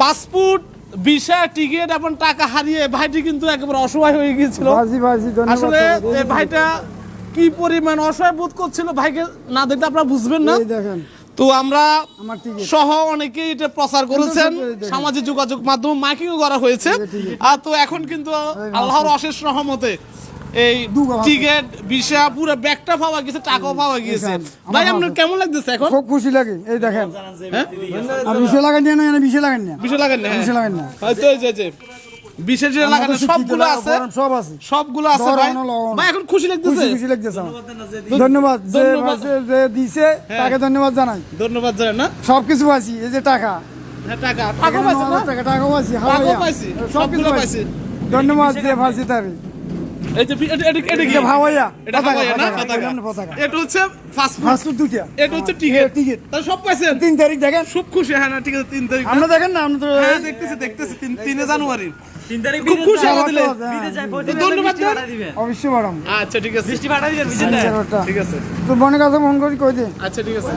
Passport visa ticket এবং টাকা হারিয়ে ভাইটি কিন্তু একেবারে অসহায় হয়ে গিয়েছিল। আসলে এই ভাইটা কি পরিমাণ অসহায় বোধ করছিল, ভাইকে না দেখলে আপনারা বুঝবেন না। তো আমরা সহ অনেকেই এটা প্রচার করেছেন, সামাজিক যোগাযোগ মাধ্যম মাইকিংও করা হয়েছে। আর তো এখন কিন্তু আল্লাহর অশেষ রহমতে এই টিকিট ভিসা পুরো ব্যাগটা পাওয়া গেছে, টাকাও পাওয়া গিয়েছে। ভাই আপনার কেমন লাগতেছে এখন? খুব খুশি লাগে। এই দেখেন, আর বিষয় লাগান না, বিষয় লাগান না, বিষয় লাগান না, বিষয় লাগান না, হয়তো এই যে বিশেষ যে লাগানো সবগুলো আছে, সব আছে, সবগুলো আছে ভাই। ভাই এখন খুশি লাগতেছে? খুশি লাগতেছে আমার। ধন্যবাদ যে দিছে তাকে ধন্যবাদ জানাই। ধন্যবাদ জানাই না, সবকিছু পাইছি। এই যে টাকা, হ্যাঁ টাকা পাইছি না, টাকাও পাইছি, টাকাও পাইছি, সবগুলো পাইছি। ধন্যবাদ যে পাইছি তারে। এই যে এটা কি ভাওয়াইয়া, এটা ভাওয়াইয়া না, পতাকা। এটা হচ্ছে ফাস্টফুড দুইটা, এটা হচ্ছে টিকিট। তাহলে সব পাইছেন? 3 তারিখ দেখেন, খুব খুশি। হ্যাঁ না ঠিক আছে, 3 তারিখ আমরা দেখেন না, আমরা তো হ্যাঁ দেখতেছি 3 জানুয়ারি। 3 তারিখ খুব খুশি আমাদের। ধন্যবাদ দিবেন অবশ্যই ম্যাডাম। আচ্ছা ঠিক আছে, বৃষ্টি পাঠাই দিবেন, ঠিক আছে। তোর বোনের কাছে ফোন করি কই দে। আচ্ছা ঠিক আছে।